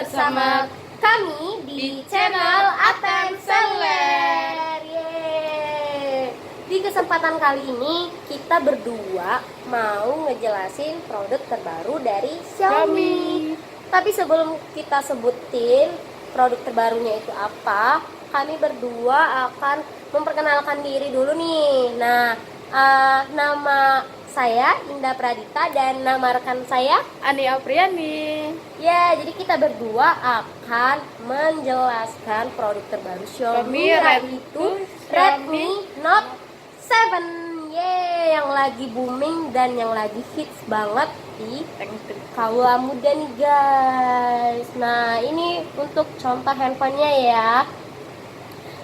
bersama kami di channel Atem Seller. Yeay. Di kesempatan kali ini kita berdua mau ngejelasin produk terbaru dari Xiaomi. Tapi sebelum kita sebutin produk terbarunya itu apa, kami berdua akan memperkenalkan diri dulu nih. Nah, nama saya Indah Pradita dan nama rekan saya Ani Apriani. ya, jadi kita berdua akan menjelaskan produk terbaru Xiaomi yaitu Redmi Note 7. Yeay, yang lagi booming dan yang lagi hits banget di kaula muda nih guys. Nah, ini untuk contoh handphonenya ya.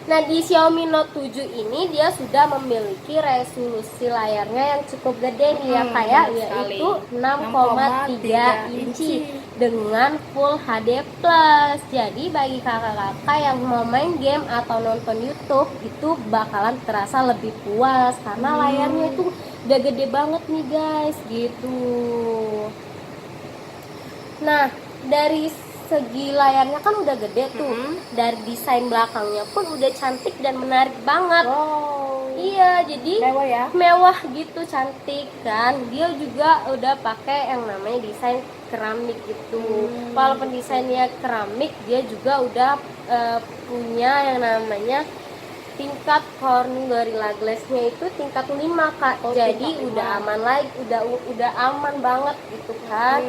Nah, di Xiaomi Note 7 ini dia sudah memiliki resolusi layarnya yang cukup gede nih ya, kayak yaitu 6,3 inci dengan Full HD Plus. Jadi bagi kakak-kakak yang mau main game atau nonton YouTube itu bakalan terasa lebih puas karena layarnya itu udah gede banget nih guys, gitu. Nah, dari segi layarnya kan udah gede tuh, dari desain belakangnya pun udah cantik dan menarik banget. Wow. Iya, jadi Mewah ya? mewah gitu, cantik kan. Dia juga udah pakai yang namanya desain keramik gitu. Walaupun desainnya keramik, dia juga udah punya yang namanya tingkat corning Gorilla Glass-nya itu tingkat 5 Kak. Jadi udah aman lagi, udah aman banget gitu kan.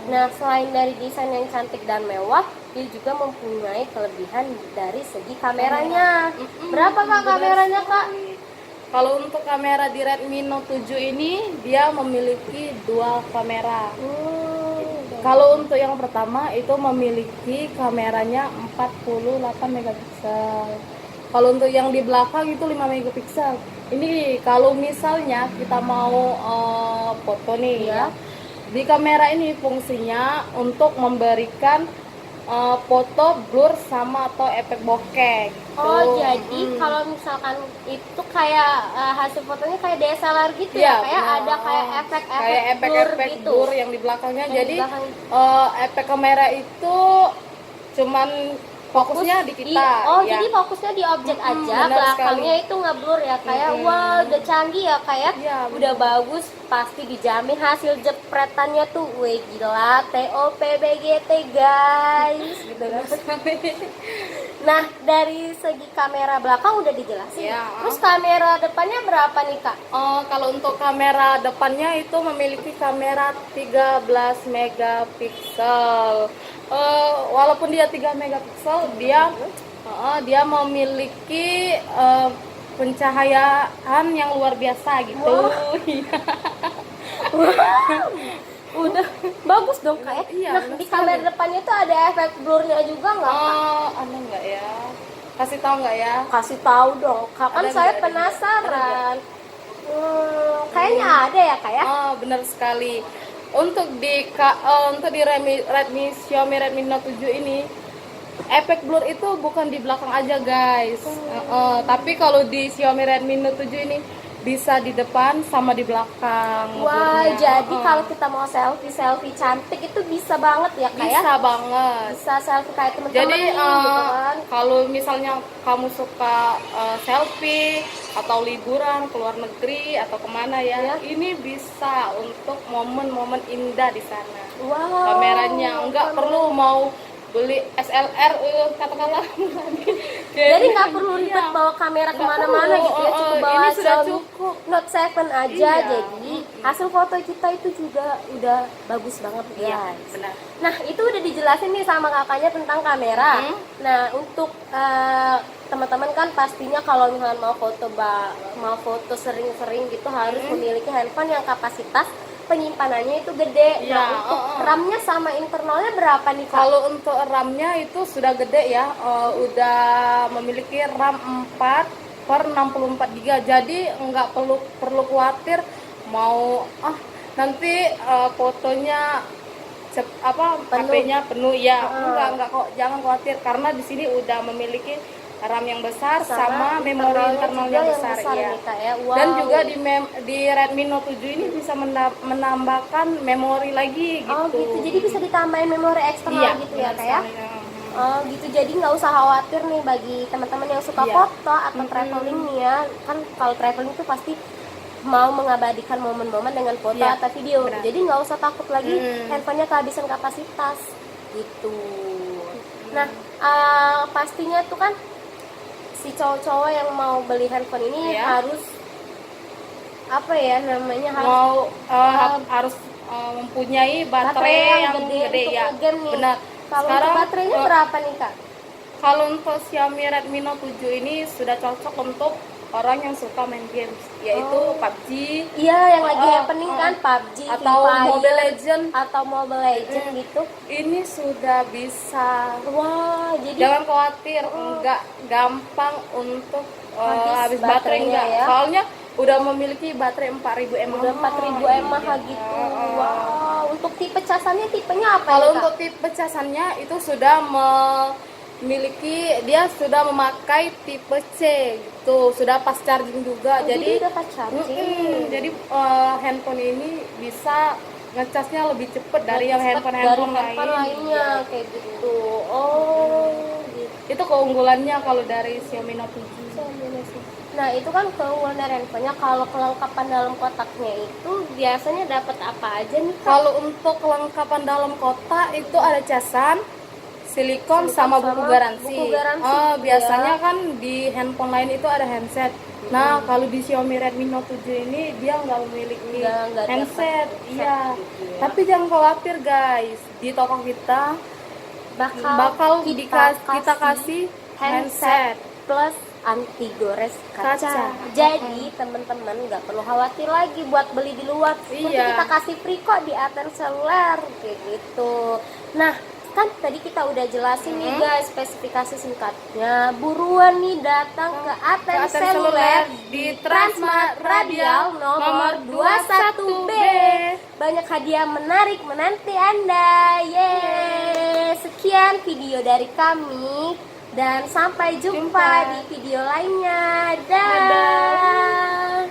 Nah, selain dari desain yang cantik dan mewah, dia juga mempunyai kelebihan dari segi kameranya. Berapa Kak kameranya Kak? Kalau untuk kamera di Redmi Note 7 ini dia memiliki dual kamera. Kalau untuk yang pertama itu memiliki kameranya 48 megapiksel. Kalau untuk yang di belakang itu 5 megapiksel. Ini kalau misalnya kita mau foto nih ya. Di kamera ini fungsinya untuk memberikan foto blur sama atau efek bokeh gitu. Oh, jadi kalau misalkan itu kayak hasil fotonya kayak DSLR gitu ya, kayak ada kayak efek-efek gitu. blur yang di belakangnya. Yang Jadi di belakang. efek kamera itu cuman fokusnya di kita. Jadi fokusnya di objek aja, belakangnya itu ngeblur ya, kayak wah udah canggih ya, kayak udah bagus, pasti dijamin hasil jepretannya tuh, weh gila, TOPBGT guys, gitu kan. Nah, dari segi kamera belakang udah dijelasin. Terus kamera depannya berapa nih Kak? Kalau untuk kamera depannya itu memiliki kamera 13 megapiksel. Walaupun dia 3 megapiksel, dia memiliki pencahayaan yang luar biasa gitu. Udah bagus dong Kak ya. Nah, di kamera depannya tuh ada efek blurnya juga nggak Kak? Ada nggak ya? Kasih tahu nggak ya? Kasih tahu dong Kak, kan saya penasaran. Kayaknya ada ya Kak ya? Benar sekali. Untuk di Xiaomi Redmi Note 7 ini efek blur itu bukan di belakang aja guys. Tapi kalau di Xiaomi Redmi Note 7 ini bisa di depan sama di belakang. Wah, jadi kalau kita mau selfie cantik itu bisa banget ya Kak ya? Bisa banget. Bisa selfie kayak teman-teman Jadi gitu kan. kalau misalnya kamu suka selfie atau liburan ke luar negeri atau kemana ya, ini bisa untuk momen-momen indah di sana. Wow. Kameranya nggak perlu mau beli SLR kata-kata lagi. Jadi nggak perlu ribet bawa kamera kemana-mana gitu ya, cukup bawa ini sudah Xiaomi cukup. Note 7 aja. Jadi hasil foto kita itu juga udah bagus banget guys. Benar. Nah, itu udah dijelasin nih sama kakaknya tentang kamera. Nah, untuk teman-teman kan pastinya kalau misalnya mau foto sering-sering gitu harus memiliki handphone yang kapasitas penyimpanannya itu gede. Nah, untuk RAM-nya sama internalnya berapa nih Kak? Kalau untuk RAM-nya itu sudah gede ya, udah memiliki RAM 4/64 GB. Jadi nggak perlu khawatir mau nanti fotonya HP-nya penuh ya. Enggak kok, jangan khawatir karena di sini udah memiliki RAM yang besar sama memori internal juga yang besar, ya. nih, Kak, ya. Wow. Dan juga di Redmi Note 7 ini bisa menambahkan memori lagi gitu. Oh gitu, jadi bisa ditambahin memori eksternal Iya, gitu ya, benar Kak, ya. sekali, ya. Oh gitu, jadi nggak usah khawatir nih bagi teman-teman yang suka Iya. foto atau traveling nih ya. Kan kalau traveling itu pasti mau mengabadikan momen-momen dengan foto Iya, atau video. benar. Jadi nggak usah takut lagi handphonenya kehabisan kapasitas gitu. Nah, pastinya tuh kan si cowok-cowok yang mau beli handphone ini Iya. harus apa ya namanya, Harus mempunyai baterai yang gede, untuk ya. ngegame nih. Benar. Kalau Sekarang untuk baterainya berapa nih, Kak? kalau untuk Xiaomi Redmi Note 7 ini sudah cocok untuk orang yang suka main games, yaitu PUBG. Iya, yang lagi happening kan PUBG, atau Free Fire, Mobile Legend. atau Mobile Legend gitu. Ini sudah bisa. Wah, jadi Jangan khawatir, enggak gampang untuk habis baterai, baterainya enggak. ya. Soalnya udah memiliki baterai 4000 mAh. udah 4000 mAh gitu. Wow, untuk tipe casannya tipenya apa Kalau nih, Kak? untuk tipe casannya itu sudah dia sudah memakai tipe C gitu, sudah fast charging juga. Jadi udah fast charging. Jadi handphone ini bisa ngecasnya lebih cepat dari yang Cepet handphone dari handphone lainnya kayak gitu. Oh, gitu. Itu keunggulannya kalau dari Xiaomi Note 7. Nah, itu kan keunggulan dari handphonenya. Kalau kelengkapan dalam kotaknya itu biasanya dapat apa aja nih, Kak? Kalau untuk kelengkapan dalam kotak itu ada casan, silikon sama buku garansi. Biasanya kan di handphone lain itu ada handset. Nah, kalau di Xiaomi Redmi Note 7 ini dia nggak memiliki Nggak handset. dapat Iya. gitu ya. Tapi jangan khawatir guys, di toko kita bakal kita kasih handset plus anti gores kaca. Jadi teman-teman nggak perlu khawatir lagi buat beli di luar. Nanti Iya. kita kasih free kok di Aten Seluler kayak gitu. Nah, kan tadi kita udah jelasin nih guys spesifikasi singkatnya. Buruan nih datang ke Aten Seluler di Transmart Radial nomor 21B. Banyak hadiah menarik menanti Anda. Yeay. Sekian video dari kami. Dan sampai jumpa di video lainnya. Dadah.